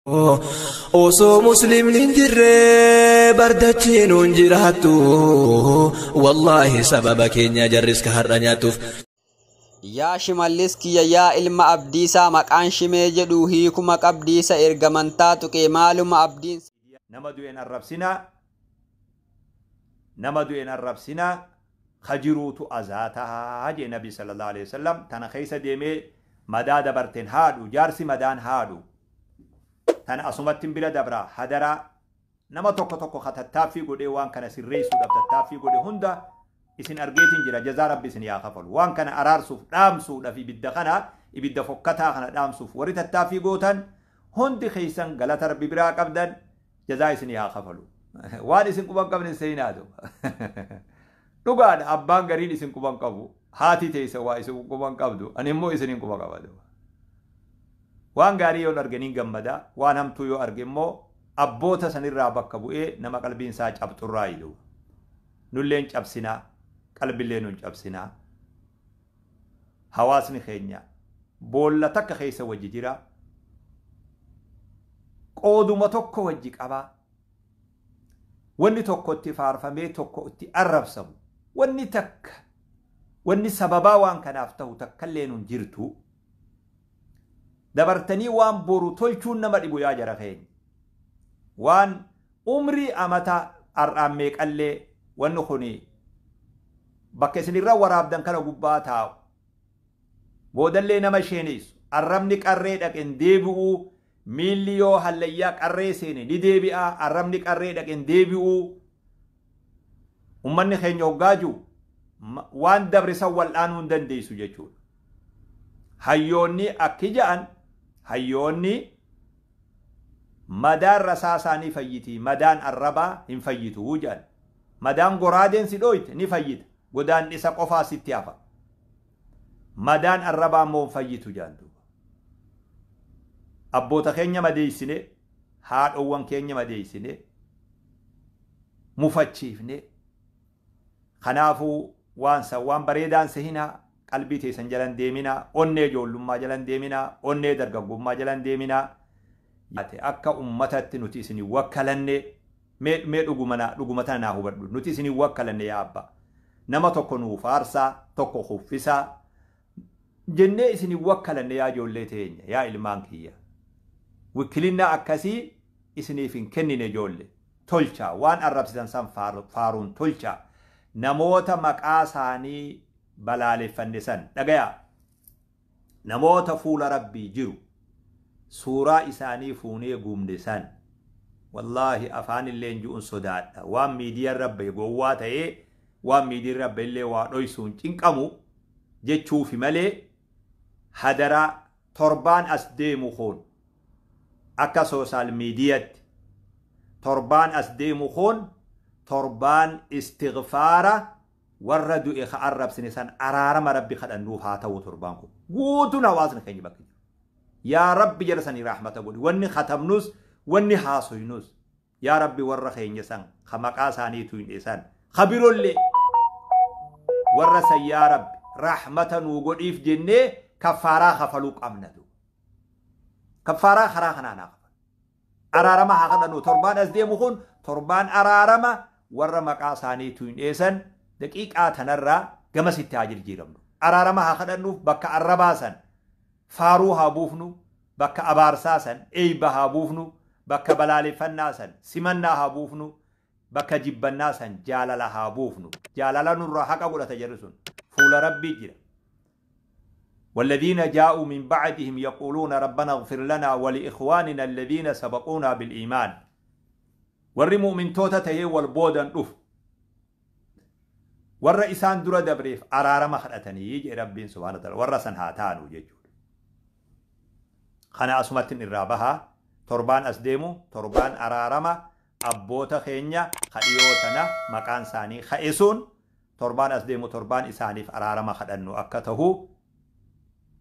Osoo musliimni hin jirre bardachiin hin jiraattu wallahi sababa keenya jarris ka har'a nyaatuuf. Yaa shimallis kiyya yaa ilma abdiisaa maqaan shimee jedhu hiikuma qabdiisa ergamantaa tuqee maaluma abdiin. Nama du'een arrabsinaa kajiruutu azaataa jee nabi sallallahu alaihi wasallam tana keessa deemee madaa dabarteen haadhu jaarsi madaan haadhu. Tana asumatti bira dabra hadara nama tokko katattaaffii godhee waan kana sirreessuudhaaf tattaaffii godhe hunda isin argeetiin jira jazaa rabbi isin yaa kafalu waan kana araarsuuf dhaamsuudhaaf ibidda fokkataa kana dhaamsuuf warri tattaaffii gootan hundi keessan galata rabbi biraa qabdan jazaa isin yaa kafalu waan isin quban qabne seenaatu dhugaadha abbaan gariin isin quban qabu haati teessa waa isin quban qabdu ani immoo isinin quba qabadu. Waan gaarii yoo arganiin gammada waan hamtuu yoo arge immoo abboota sanirraa bakka bu'ee nama qalbiin isaa cabxurraa ilu nulleen cabsinaa qalbillee nun cabsinaa hawaasni keenya boolla takka keessa wajji jira qooduma tokko wajji qabaa wanni tokko itti faarfamee tokko itti arrabsamu wanni sababaa waan kanaaf ta'u takkallee nun jirtu. Dabartanii waan boru tolchuun nama dhibu yaa jara keenya waan umrii amata ar'aammee qallee wanni kuni bakka isinirra waraabdan kana gubbaa taa'u boodallee nama sheenessu arrabni qarree dhaqen deebi'uu miilli yoo hallayyaa qarree seene ni deebi'a arrabni qarree dhaqen deebi'uu ummanni keenya hoggaaju waan dabrisan wal'aanuu hin dandeessu jechuudha. Hayyoonni akki ja'an hayyoonni madaan rasaasaanii fayyiti madaan arrabaa hin fayyitu jedhan madaan goraadeen si dhooyte ni fayyita godaan isa qofaa sitti hafa madaan arrabaa immoo hin fayyitu jedhan abboota keenya madeeysine haadhowwan keenya madeeysine mufachiifne kanaafuu waan bareedaan sehinaa qalbii teessan jalan deemina onnee ijoollummaa jalan deemina onnee dargaggummaa jalan deemina akka ummatatti nuti isin wakkalanne mee dhuguma tana naa hubadhu nuti isin wakkalanne yaa abba nama tokko nuuf faarsaa tokko huffisaa jennee isin wakkalanne yaa ijoollee teenya yaa ilmaan kiyya wikilinna akkasii isiniif hin kennine ijoollee tolcha waan arrabsitan san faaruun tolcha namoota maqaa isaanii balaaleffanne san dhagaya namoota fuula rabbii jiru suuraa isaanii fuunee guumne san wallahi afaan illee ju'un sodaadha waan miidiyaan rabbe gowwaa ta'ee waan miidiyaan rabbe illee waa dhoysuun cinqamu jechuufi malee hadaraa torbaan as deemu kun akka soosaal miidiyaatti torbaan as deemu kun torbaan istighfaara warra du'e ka arrabsine san araarama rabbi kadhannuuf haa ta'u torbaan kun guutuun hawaasni keenya bakka jiru yaa rabbi jala sanii rahmata godhi wanni khatamnus wanni haasoynus yaa rabbi warra keenya san ka maqaa isaaniitu hin dhiisan kabirollee warra san yaa rabbi rahmata nuu godhiif jennee kaffaaraa kafaluu qabnatu kaffaaraa karaa kanaanaa kafal araarama haa kadhannu torbaan as deemu kun torbaan araarama warra maqaa isaaniitu hin dhiisan daqiiqaa tanarraa gama sitti haa jijjiiramnu araarama haa kadhannuuf bakka arrabaasan faaruu haa buufnu bakka abaarsaasan eeyba haa buufnu bakka balaaleffannaasan simannaa haa buufnu bakka jibbannaasan jaalala haa buufnu jaalala nurraa haqa godhata jedhu sun fuula rabbii jira والذين جاءوا من بعدهم يقولون ربنا اغفر لنا ولإخواننا الذين سبقونا بالإيمان والرمو من توتته والبودن أف warra isaan dura dabreef araarama kadhatanii jedhe rabbiin subhaanahu wa ta'aala warra san haa taanu jechuudha. Kana asumattiin irraa bahaa torbaan as deemu torbaan araarama abboota keenya kadhiyootana maqaan isaanii ka'esuun torbaan as deemu torbaan isaaniif araarama kadhannu akka tahu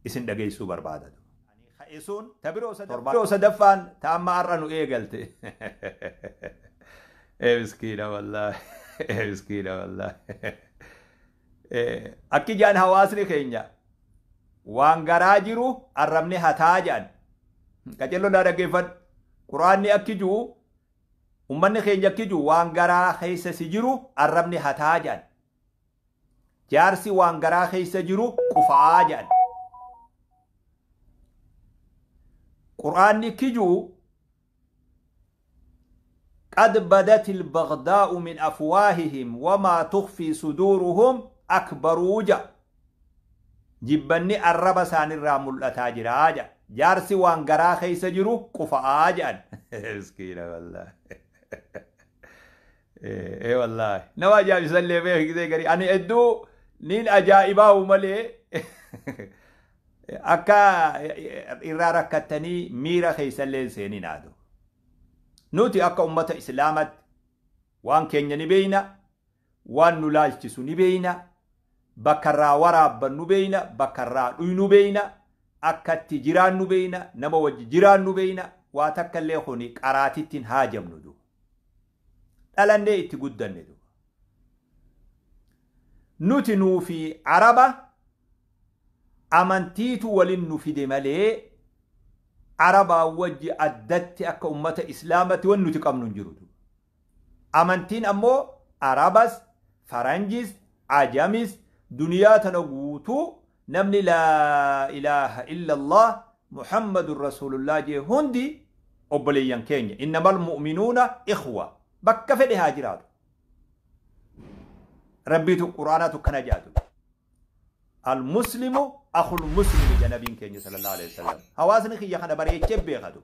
isin dhageessuu barbaadatu. Ka'esuun tabiroo sadaffaan ta'amma har'a nu eegalte. Miskiina wallaahi. Miskiina wallaahi. Akki jaan hawaasni keenya waan garaa jiru arrabne hataa jaan qacello na dhaggeeffadhu quraanni akki jiru ummanni keenya akki jiru waan garaa keessa si jiru arrabni hataa jedhan jaarsi waan garaa keessa jiru qufaa jedhan quraanni akki jiru قد بدت البغضاء من أفواههم وما تخفي صدورهم أكبر وجه جبني الرب سان الرامل أتاجر جارسي وان غرا خيس جرو قفا آجان مسكينة والله ايه والله نوا جاب يسلي بيه كده قري أنا أدو نين أجائبا وملي أكا إرارة كتني ميرا خيس اللي سينين آدو نوتي أكا أمة إسلامت وان كينيا نبينا وان نلالتسو نبينا بكرا ورابا نبينا بكرا نبينا أكا تجيران نبينا نما وجه جيران نبينا واتكا اللي خوني قراتيتين هاجم ندو ألان دي اتقودن ندو نوتي نوفي عربة أمانتيتو ولن نفيد ملي عربا وجه أدت أكا أمة إسلامة ونوتي قمنون جرودو أمانتين أمو عربس فرنجس عجمس دنيا تنقوتو نمني لا إله إلا الله محمد رسول الله جي هندي أبليان كينيا إنما المؤمنون إخوة بكا في هاجرات ربيتو قرآناتو كنجاتو المسلم أخو المسلم جنبين كينيا صلى الله عليه وسلم هوازن خي يخنا بري يتشبه خدو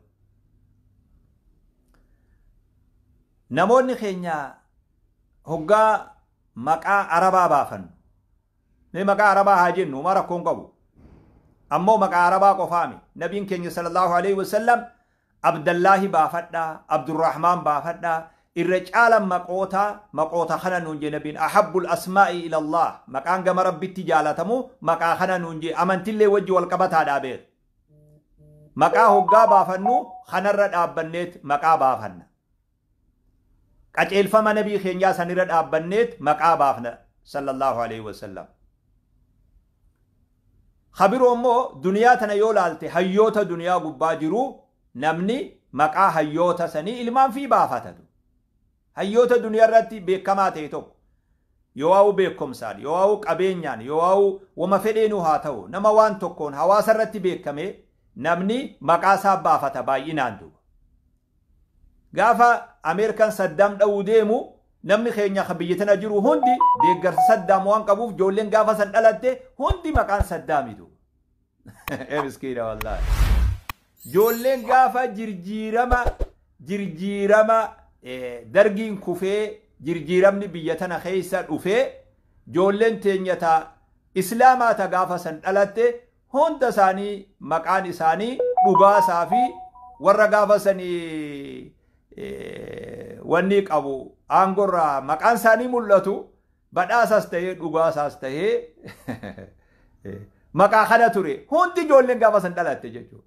نمون خينيا هقا مقا عربا بافن ني مقا عربا هاجن ومارا كون قبو أمو مقا عربا قفامي نبين كينيا صلى الله عليه وسلم عبد الله بافدا عبد الرحمن بافدا الرجال مقوتا خنا نونجي نبين أحب الأسماء إلى الله مقان قم ربي تجالتمو مقا خنا نونجي أمنت اللي وجه والقبطة دابير مقا هقا بافنو خنا الرد أبنيت مقا بافن قجل فما نبي خينيا سنرد أبنيت مقا بافن صلى الله عليه وسلم خبروا أمو دنيا تنيولالتي هيوتا دنيا قباجرو نمني مقا هيوتا سني إلمان في بافتدو هيوتا دنيا راتي بكما تيتو يواو بكم سال يواو قبينيان يواو وما فدينو هاتو نما وان تكون حواس راتي بكمي نمني مقاسا بافتا بايناندو غافا امريكان صدام دو ديمو نمني خينيا خبيتنا جرو هندي ديغر صدام وان قبوف جولين غافا سدلته هندي مكان صدامي دو ايه مسكينه والله جولين غافا جرجيرما درجين كوفي جرجيرمني بيتنا خيسا وفي جولين تنيتا إسلاما تغافا سنالته هون تساني مكان ساني نغا سافي ورغافا سني ونيك أبو أنغورا مكان ساني ملتو بدا ساستهي نغا ساستهي مكا خدا توري هون تي جولين غافا سنالته جيجو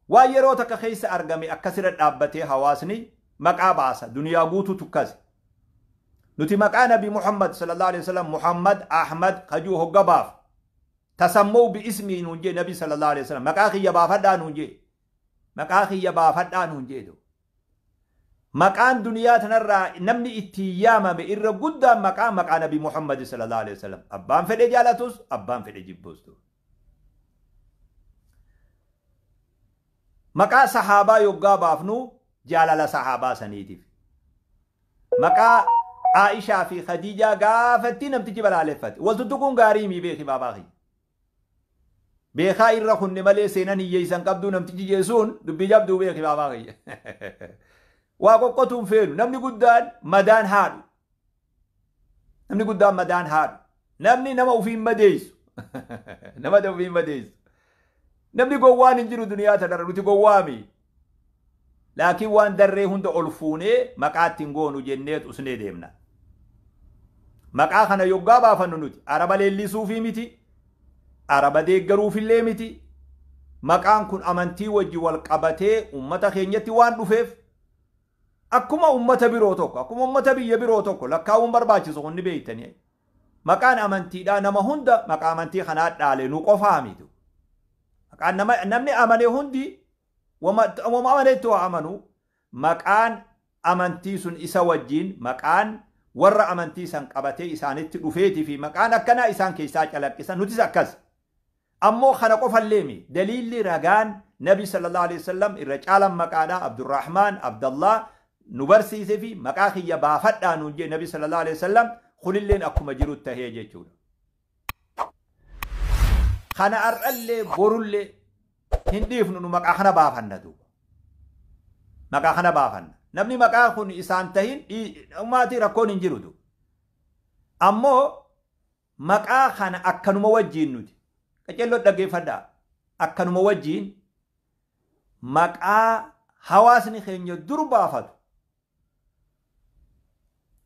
وايرو تك خيس أرجمي أكسر الأبتة حواسني مقا باسا دنيا بوتو تكاز نتي مقا نبي محمد صلى الله عليه وسلم محمد أحمد خجو هو قباف تسموا باسمي نونجي نبي صلى الله عليه وسلم مقا خي يبافدا نونجي مقا خي يبافدا نونجي دو مقان دنيا تنرى نمني اتياما بإر قدام مقا نبي محمد صلى الله عليه وسلم أبان فدي جالتوس أبان فدي جبوستو مقا صحابة يوغا بافنو جالال صحابة سنيتيف مقا عائشة في خديجة غافتي نمتي جبل علفت والتتكون غاريمي بيخي باباخي بيخا إرخن نمالي سينان ييسان قبدو نمتي جيسون دبي جابدو بيخي باباخي واقو قطم فينو نمني قدان مدان هادو نمني قدان مدان هادو نمني نما أفين مديس نما دو فين مديس نمني قوان انجرو دنيا تدر نتي قوامي لكن وان دري هند ألفوني مقات تنقونو جنات اسني ديمنا مقا خنا يوغا بافنو نتي عربا للي سوفي متي عربا ديگرو في اللي متي مقان كن أمنتي وجي والقبتي أمتا خينيتي وان رفيف أكما أمتا بيروتوكو أكما أمتا بي بيروتوكو لكاون برباچي سخن بيتني مقان أمنتي دا نما هند مقا أمنتي خنات دالي نوقو فاميدو نمني أمني هندي وما أمنتوا أمنوا مكان أمنتيسون إسا وجين مكان ورّا أمنتيسان قبتي إسانت رفيتي في مكان أكنا إسان كيساج على إسان نتيس أكس أمو خنقو فالليمي دليل رغان نبي صلى الله عليه وسلم الرجال مكانا عبد الرحمن عبد الله نبرسي في مكاخي يبافتا نجي نبي صلى الله عليه وسلم خللين أكو مجرو التهيجي جولا خنا أرألي بورولي هنديف نو مكاخنا بافن دوبا مكاخنا بافن نبني مكاخون إسان تهين أماتي ركون انجرو دو أمو مكاخنا أكنو موجين نودي كجلو دقي فدا أكنو موجين مكا حواسني خينيو درو بافتو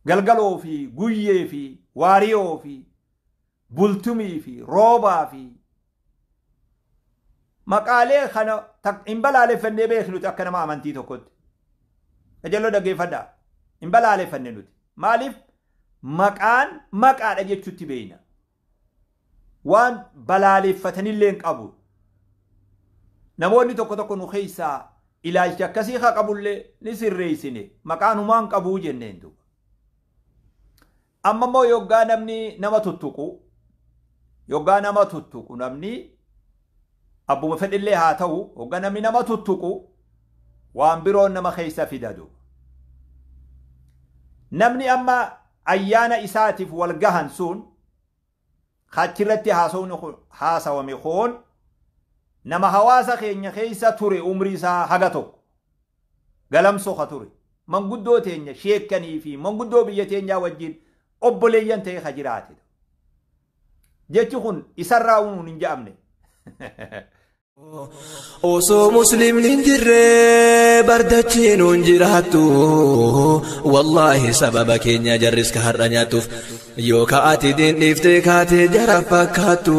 galgaloo fi guyyee fi waariyoo fi bultumii fi roobaa fi maqaalee kana hin balaaleffannee beeknu nuti akka nama amantii tokkotti ajalloo dhaggeeffadhaa hin balaaleffanne nuti maaliif maqaan maqaadha jechuutti beeyna waan balaaleffatanillee hin qabu namoonni tokko tokko nu keessaa ilaalcha akkasii haa qabullee ni sirreessine maqaan humaan qabuu jenneen duuba amma moo yoggaa namni nama tuttuqu namni abbuma fedhillee haa ta'u yoggaa namni nama tuttuqu waan biroon nama keessa fidadu namni amma ayyaana isaatiif wal gahan sun achirratti haasawame koon nama hawaasa keenya keessa ture umrii isaa haga tokko galamsoo ka ture manguddoo teenya sheekkanii fi manguddoo biyya teenyaa wajjin obboleeyyan ta'e ka jiraate jechi kun isarraa uumuun hin ja'amne osoo muslimni hin jirre bardachiin hin jiraattu wallaahi sababa keenya jarris ka har'a nyaattuuf yoo ka'ati diin dhiiftee kaatee jara fakkaattu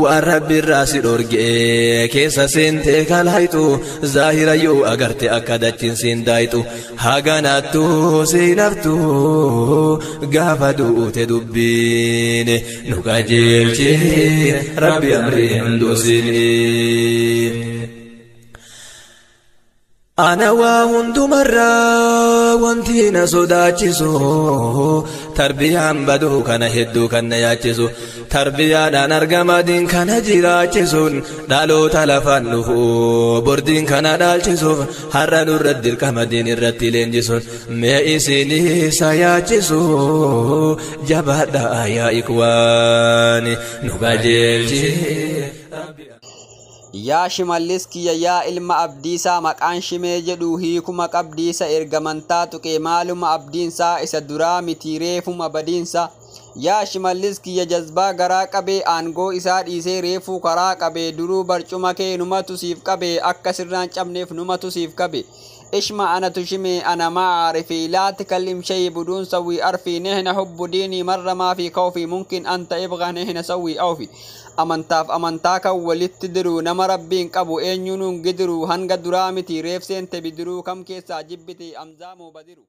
waan rabbi irraa si dhorgee keessa seentee kalhaytu zaahira yoo agarte akka dachiin siin daayitu haganaattu seenaftu gaafa duute dubbiin nu qajeelchee rabbi amrii hunduusinii أنا وهند مرة وانتينا صداتشسو تربيان بدو كان هدو كان ياتشسو تربيان أنرقم دين كان جيراتشسون دالو تلفان نفو بردين كان دالشسو هرن الرد الكمدين الرد لنجسون ميسيني سياتشسو جبهة يا إخواني نبجلجي yaa shimallis kiyya yaa ilma abdiisaa maqaan shimee jedhu hiikuma qabdiisa ergamantaa tuqee maaluma abdiinsaa isa duraa miti reefuma badiinsa yaa shimallis kiyya jazbaa garaa qabee aangoo isaa dhiisee reefuu karaa qabee duruu barcuma kee numatu siif qabee akka sirraan cabneef numatu siif qabe اسمع أنا تشمي أنا ما عارفي لا تكلم شيء بدون سوي أرفي نحن حب ديني مرة ما في خوفي ممكن أنت إبغى نحن سوي أوفي أمنتاك ولد تدرو نما ربين قبو إن ينون قدرو هنگ درامتي ريف سين تبدرو كم كيسا جبتي أمزامو بدرو